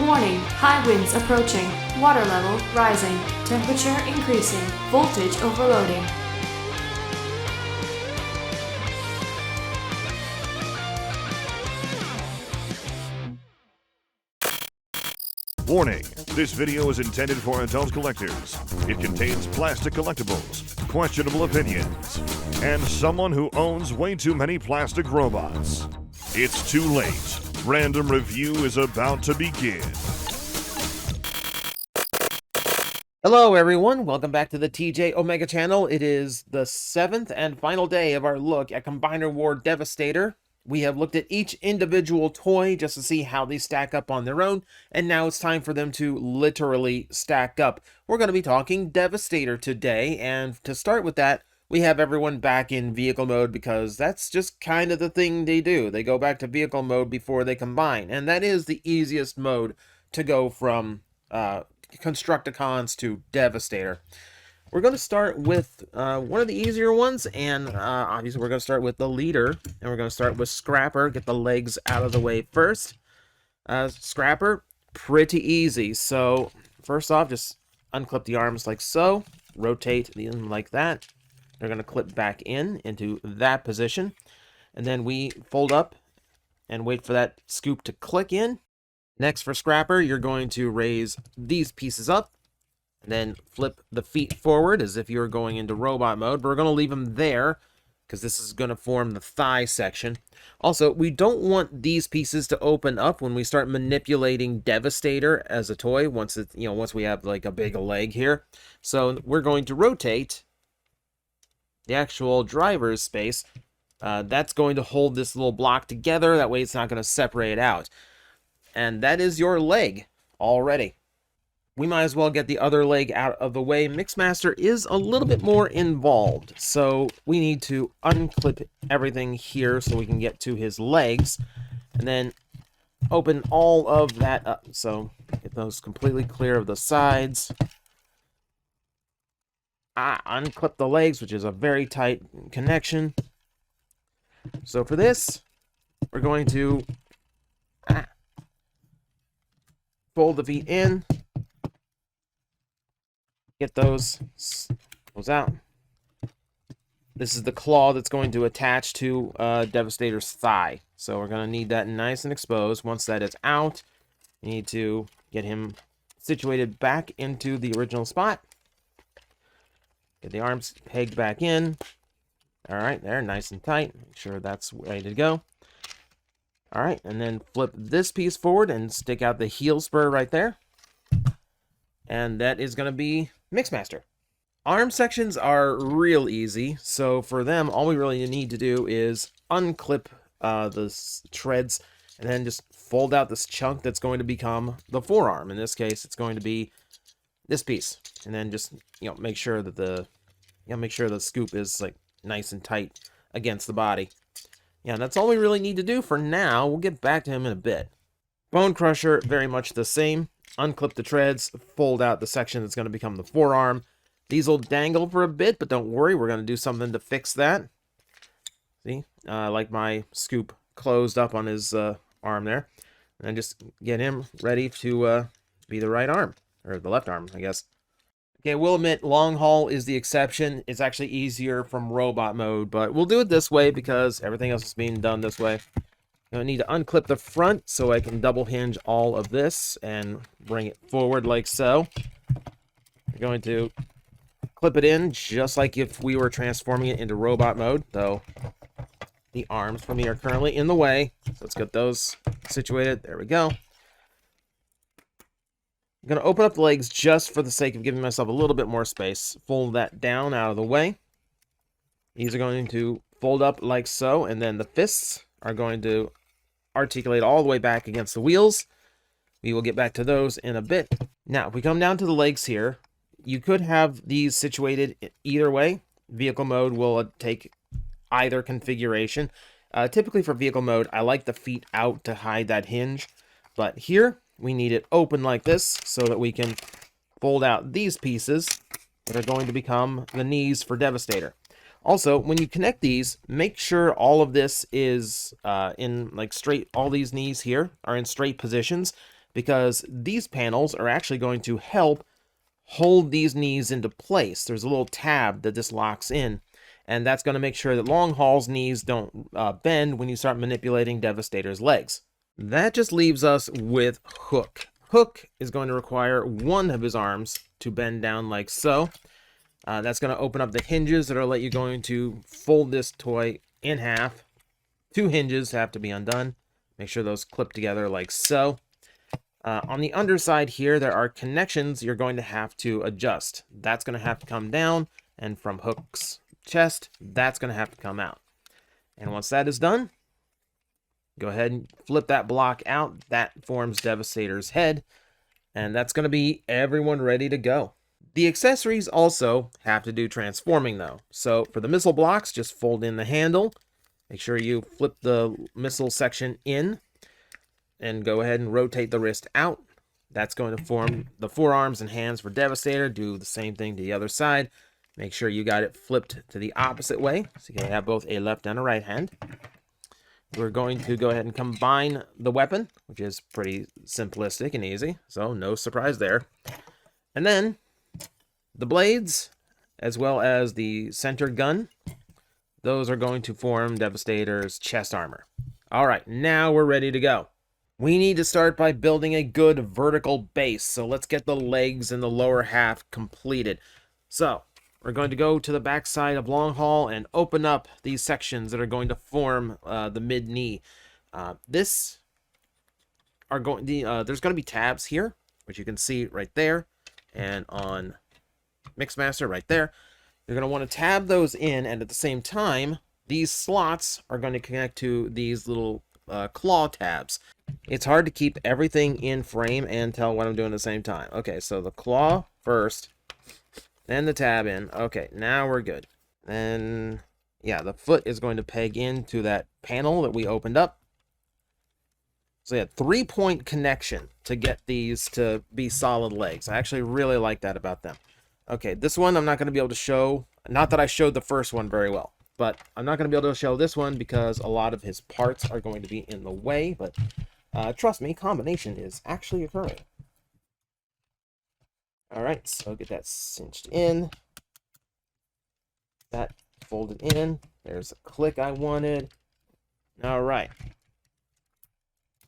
Warning, high winds approaching, water level rising, temperature increasing, voltage overloading. Warning, this video is intended for adult collectors. It contains plastic collectibles, questionable opinions, and someone who owns way too many plastic robots. It's too late. Random review is about to begin. Hello everyone, welcome back to the TJOmega channel. It is the 7th and final day of our look at Combiner War Devastator. We have looked at each individual toy just to see how they stack up on their own, and now it's time for them to literally stack up. We're going to be talking Devastator today, and to start with that, we have everyone back in vehicle mode because that's just kind of the thing they do. They go back to vehicle mode before they combine, and that is the easiest mode to go from Constructicons to Devastator. We're going to start with one of the easier ones, and obviously we're going to start with the leader, and we're going to start with Scrapper, get the legs out of the way first. Scrapper, pretty easy. So first off, just unclip the arms like so, rotate them like that. They're going to clip back into that position, and then we fold up and wait for that scoop to click in. Next for Scrapper, you're going to raise these pieces up, and then flip the feet forward as if you were going into robot mode. But we're going to leave them there because this is going to form the thigh section. Also, we don't want these pieces to open up when we start manipulating Devastator as a toy. Once we have like a big leg here, so we're going to rotate the actual driver's space. That's going to hold this little block together. That way, it's not going to separate out. And that is your leg already. We might as well get the other leg out of the way. Mixmaster is a little bit more involved, so we need to unclip everything here so we can get to his legs, and then open all of that up. So get those completely clear of the sides. Unclip the legs, which is a very tight connection. So for this, we're going to fold the feet in. Get those out. This is the claw that's going to attach to Devastator's thigh. So we're going to need that nice and exposed. Once that is out, you need to get him situated back into the original spot. Get the arms pegged back in. All right, there, nice and tight. Make sure that's ready to go. All right, and then flip this piece forward and stick out the heel spur right there. And that is going to be Mixmaster. Arm sections are real easy, so for them, all we really need to do is unclip the treads and then just fold out this chunk that's going to become the forearm. In this case, it's going to be this piece, and then just make sure that the scoop is like nice and tight against the body. Yeah, that's all we really need to do for now. We'll get back to him in a bit. Bone Crusher, very much the same. Unclip the treads, fold out the section that's going to become the forearm. These will dangle for a bit, but don't worry, we're going to do something to fix that. See, like my scoop closed up on his arm there. And then just get him ready to be the right arm, or the left arm, I guess. Okay, we'll admit long haul is the exception. It's actually easier from robot mode, but we'll do it this way because everything else is being done this way. I need to unclip the front so I can double hinge all of this and bring it forward like so. We're going to clip it in just like if we were transforming it into robot mode, though the arms for me are currently in the way. So let's get those situated. There we go. I'm going to open up the legs just for the sake of giving myself a little bit more space. Fold that down out of the way. These are going to fold up like so, and then the fists are going to articulate all the way back against the wheels. We will get back to those in a bit. Now, if we come down to the legs here, you could have these situated either way. Vehicle mode will take either configuration. Typically for vehicle mode, I like the feet out to hide that hinge, but here we need it open like this so that we can fold out these pieces that are going to become the knees for Devastator. Also, when you connect these, make sure all of this is in like straight, all these knees here are in straight positions. because these panels are actually going to help hold these knees into place. There's a little tab that this locks in, and that's going to make sure that Long Haul's knees don't bend when you start manipulating Devastator's legs. That just leaves us with Hook. Hook is going to require one of his arms to bend down like so. That's going to open up the hinges that are let you going to fold this toy in half. 2 hinges have to be undone. Make sure those clip together like so. On the underside here, there are connections you're going to have to adjust. That's going to have to come down, and from Hook's chest, that's going to have to come out. And once that is done, go ahead and flip that block out. That forms Devastator's head, and that's going to be everyone ready to go. The accessories also have to do transforming, though. So for the missile blocks, just fold in the handle. Make sure you flip the missile section in, and go ahead and rotate the wrist out. That's going to form the forearms and hands for Devastator. Do the same thing to the other side. Make sure you got it flipped to the opposite way, so you can have both a left and a right hand. We're going to go ahead and combine the weapon, which is pretty simplistic and easy, so no surprise there. And then the blades, as well as the center gun, those are going to form Devastator's chest armor. All right, now we're ready to go. We need to start by building a good vertical base, so let's get the legs and the lower half completed. So, we're going to go to the back side of Long Haul and open up these sections that are going to form the mid-knee. There's going to be tabs here, which you can see right there, and on Mixmaster right there. You're going to want to tab those in, and at the same time, these slots are going to connect to these little claw tabs. It's hard to keep everything in frame and tell what I'm doing at the same time. Okay, so the claw first, then the tab in. Okay, now we're good. Then, yeah, the foot is going to peg into that panel that we opened up. So yeah, 3-point connection to get these to be solid legs. I actually really like that about them. Okay, this one I'm not going to be able to show. Not that I showed the first one very well, but I'm not going to be able to show this one because a lot of his parts are going to be in the way, but trust me, combination is actually occurring. All right, so get that cinched in. That folded in. There's a click I wanted. All right.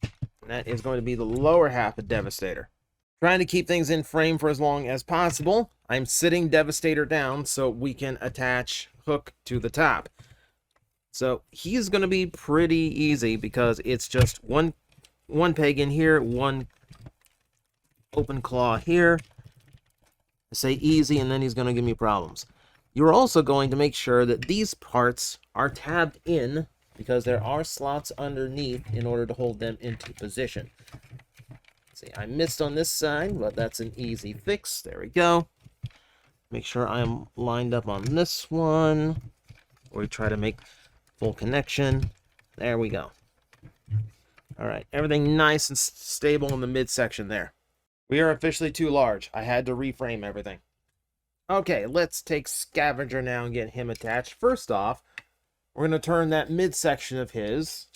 And that is going to be the lower half of Devastator. Trying to keep things in frame for as long as possible. I'm sitting Devastator down so we can attach Hook to the top. So he's going to be pretty easy because it's just one peg in here, one open claw here. I say easy, and then he's going to give me problems. You're also going to make sure that these parts are tabbed in because there are slots underneath in order to hold them into position. See, I missed on this side, but that's an easy fix. There we go. Make sure I'm lined up on this one. Or we try to make full connection. There we go. All right, everything nice and stable in the midsection there. We are officially too large. I had to reframe everything. Okay, let's take Scavenger now and get him attached. First off, we're going to turn that midsection of his,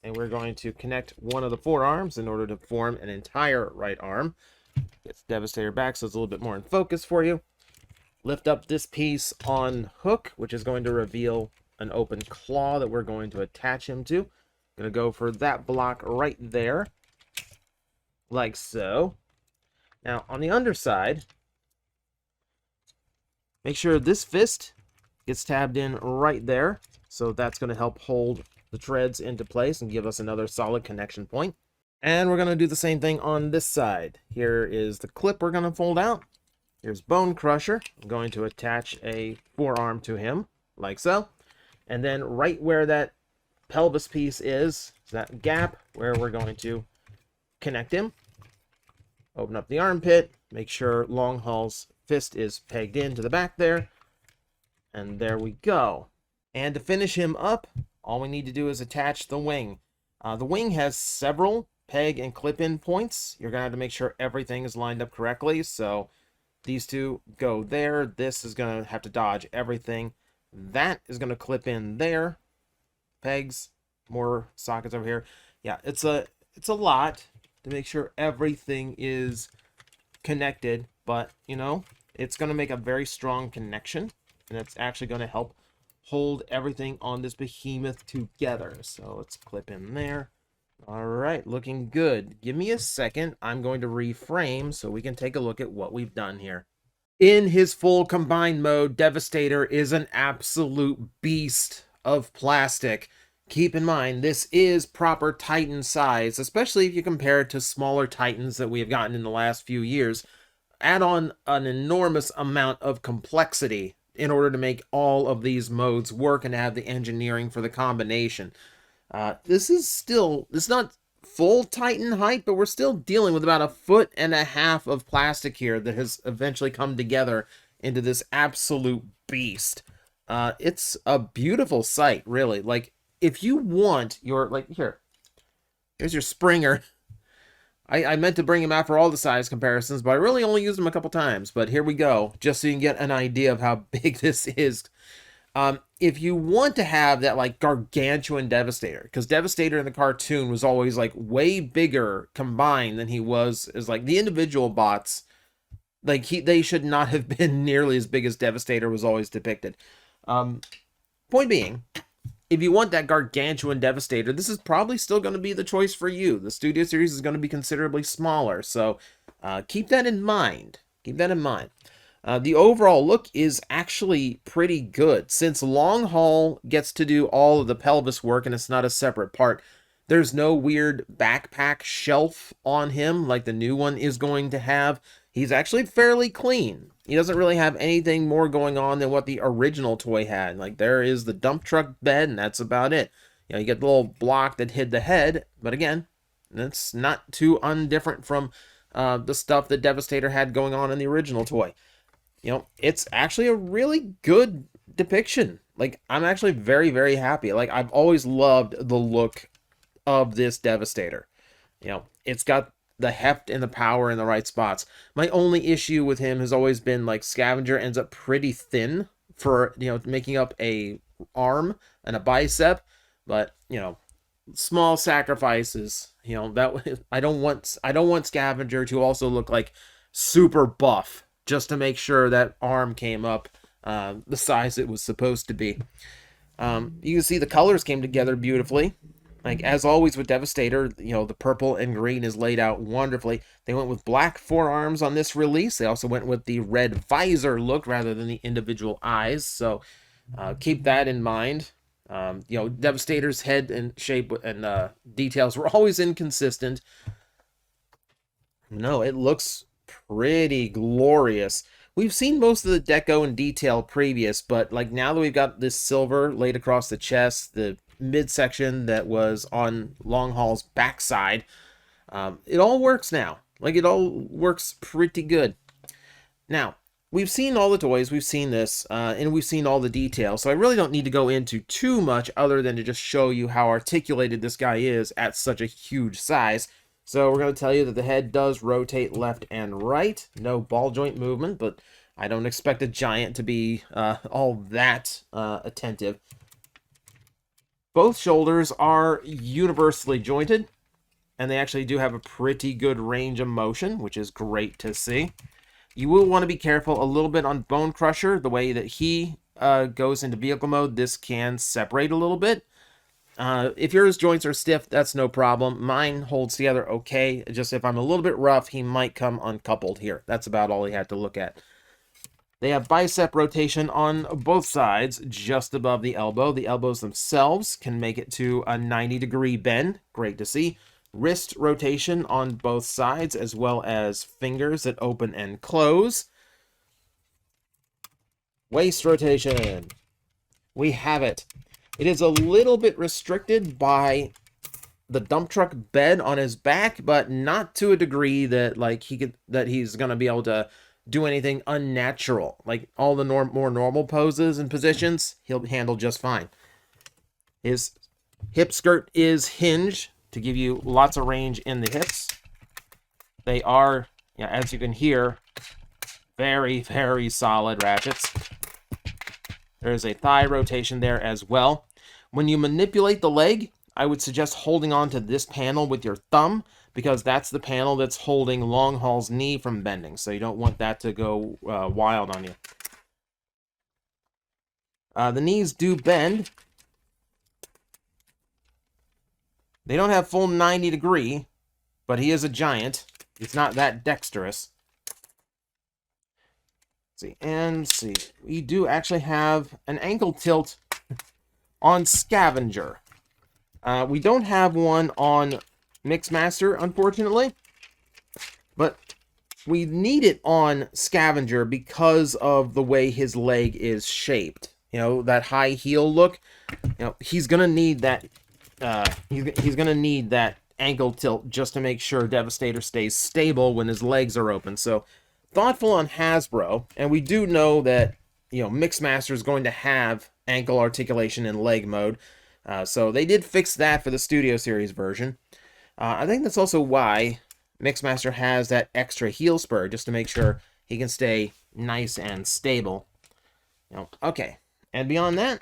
and we're going to connect one of the forearms in order to form an entire right arm. Get Devastator back so it's a little bit more in focus for you. Lift up this piece on Hook, which is going to reveal an open claw that we're going to attach him to. Going to go for that block right there, like so. Now, on the underside, make sure this fist gets tabbed in right there. So that's going to help hold the treads into place and give us another solid connection point. And we're going to do the same thing on this side. Here is the clip we're going to fold out. Here's Bone Crusher. I'm going to attach a forearm to him, like so. And then right where that pelvis piece is that gap where we're going to connect him. Open up the armpit. Make sure Long Haul's fist is pegged into the back there. And there we go. And to finish him up, all we need to do is attach the wing. The wing has several peg and clip-in points. You're going to have to make sure everything is lined up correctly. So these two go there. This is going to have to dodge everything. That is going to clip in there. Pegs, more sockets over here. Yeah, it's a lot. to make sure everything is connected, but you know, it's going to make a very strong connection, and it's actually going to help hold everything on this behemoth together. So let's clip in there. All right, looking good. Give me a second. I'm going to reframe so we can take a look at what we've done here. In his full combined mode, Devastator is an absolute beast of plastic. Keep in mind, this is proper Titan size, especially if you compare it to smaller Titans that we have gotten in the last few years. Add on an enormous amount of complexity in order to make all of these modes work and have the engineering for the combination. This is still, it's not full Titan height, but we're still dealing with about 1.5 feet of plastic here that has eventually come together into this absolute beast. It's a beautiful sight, really. Like, if you want your, like, here's your Springer. I meant to bring him out for all the size comparisons, but I really only used him a couple times. But here we go, just so you can get an idea of how big this is. If you want to have that, like, gargantuan Devastator, because Devastator in the cartoon was always, like, way bigger combined than he was as, like, the individual bots. Like, they should not have been nearly as big as Devastator was always depicted. Point being, if you want that gargantuan Devastator, this is probably still going to be the choice for you. The Studio Series is going to be considerably smaller, so keep that in mind. Keep that in mind. The overall look is actually pretty good. Since Long Haul gets to do all of the pelvis work and it's not a separate part, there's no weird backpack shelf on him like the new one is going to have. He's actually fairly clean. He doesn't really have anything more going on than what the original toy had. Like, there is the dump truck bed, and that's about it. You know, you get the little block that hid the head, but again, that's not too undifferent from the stuff that Devastator had going on in the original toy. You know, it's actually a really good depiction. Like, I'm actually very, very happy. Like, I've always loved the look of this Devastator. You know, it's got the heft and the power in the right spots. My only issue with him has always been, like, Scavenger ends up pretty thin for, you know, making up a arm and a bicep, but, you know, small sacrifices. You know, that I don't want Scavenger to also look like super buff just to make sure that arm came up the size it was supposed to be. You can see the colors came together beautifully. Like, as always with Devastator, you know, the purple and green is laid out wonderfully. They went with black forearms on this release. They also went with the red visor look rather than the individual eyes. So keep that in mind. You know, Devastator's head and shape and details were always inconsistent. No, it looks pretty glorious. We've seen most of the deco and detail previous, but like now that we've got this silver laid across the chest, the midsection that was on Long Haul's backside, it all works now. Like, it all works pretty good. Now, we've seen all the toys, we've seen this, and we've seen all the details, so I really don't need to go into too much other than to just show you how articulated this guy is at such a huge size. So we're going to tell you that the head does rotate left and right. No ball joint movement, but I don't expect a giant to be all that attentive. Both shoulders are universally jointed, and they actually do have a pretty good range of motion, which is great to see. You will want to be careful a little bit on Bone Crusher. The way that he goes into vehicle mode, this can separate a little bit. If yours joints are stiff, that's no problem. Mine holds together okay. Just if I'm a little bit rough, he might come uncoupled here. That's about all he had to look at. They have bicep rotation on both sides, just above the elbow. The elbows themselves can make it to a 90-degree bend. Great to see. Wrist rotation on both sides, as well as fingers that open and close. Waist rotation. We have it. It is a little bit restricted by the dump truck bed on his back, but not to a degree that he's gonna be able to do anything unnatural. Like all the more normal poses and positions, he'll handle just fine. His hip skirt is hinged to give you lots of range in the hips. They are, as you can hear, very, very solid ratchets. There is a thigh rotation there as well. When you manipulate the leg, I would suggest holding on to this panel with your thumb, because that's the panel that's holding Longhall's knee from bending, so you don't want that to go wild on you. The knees do bend. They don't have full 90 degree, but he is a giant. He's not that dexterous. Let's see, we do actually have an ankle tilt on Scavenger. We don't have one on Mixmaster, unfortunately, but we need it on Scavenger because of the way his leg is shaped. You know, that high heel look. You know, he's gonna need that. He's gonna need that ankle tilt just to make sure Devastator stays stable when his legs are open. So, thoughtful on Hasbro, and we do know that, you know, Mixmaster is going to have ankle articulation in leg mode. So they did fix that for the Studio Series version. I think that's also why Mixmaster has that extra heel spur, just to make sure he can stay nice and stable. You know, okay, and beyond that,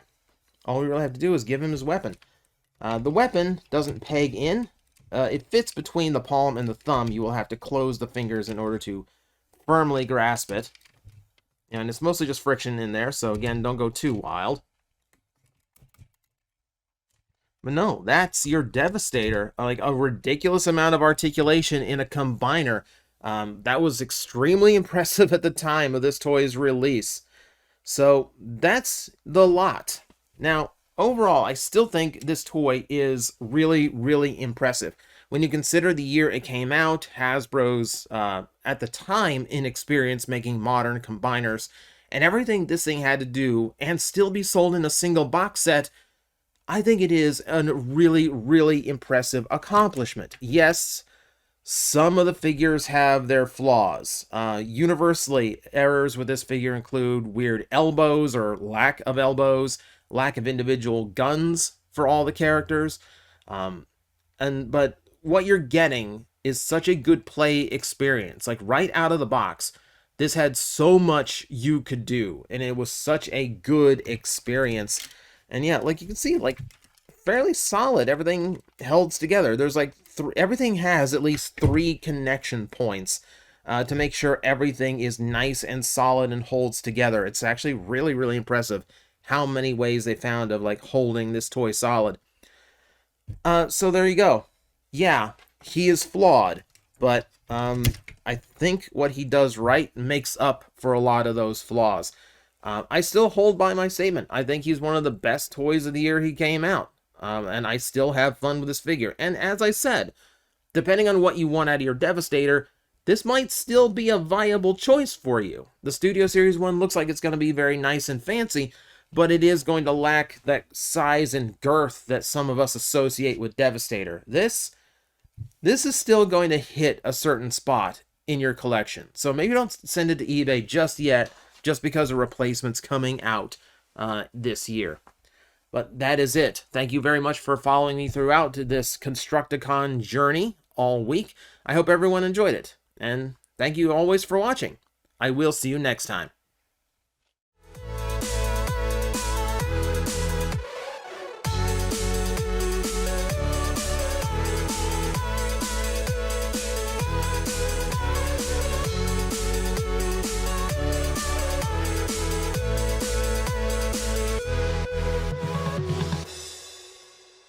all we really have to do is give him his weapon. The weapon doesn't peg in. It fits between the palm and the thumb. You will have to close the fingers in order to firmly grasp it. And it's mostly just friction in there, so again, don't go too wild. But no, that's your Devastator. Like, a ridiculous amount of articulation in a combiner. That was extremely impressive at the time of this toy's release. So, that's the lot. Now, overall, I still think this toy is really, really impressive. When you consider the year it came out, Hasbro's, at the time, inexperience making modern combiners, and everything this thing had to do, and still be sold in a single box set, I think it is a really, really impressive accomplishment. Yes, some of the figures have their flaws. Universally, errors with this figure include weird elbows or lack of elbows, lack of individual guns for all the characters. But what you're getting is such a good play experience. Like, right out of the box, this had so much you could do, and it was such a good experience. And yeah, like you can see, like, fairly solid. Everything holds together. There's like everything has at least 3 connection points to make sure everything is nice and solid and holds together. It's actually really, really impressive how many ways they found of like holding this toy solid. So there you go. Yeah, he is flawed, but I think what he does right makes up for a lot of those flaws. I still hold by my statement. I think he's one of the best toys of the year he came out. And I still have fun with this figure. And as I said, depending on what you want out of your Devastator, this might still be a viable choice for you. The Studio Series one looks like it's going to be very nice and fancy, but it is going to lack that size and girth that some of us associate with Devastator. This is still going to hit a certain spot in your collection. So maybe don't send it to eBay just yet, just because a replacement's coming out this year. But that is it. Thank you very much for following me throughout this Constructicon journey all week. I hope everyone enjoyed it. And thank you always for watching. I will see you next time.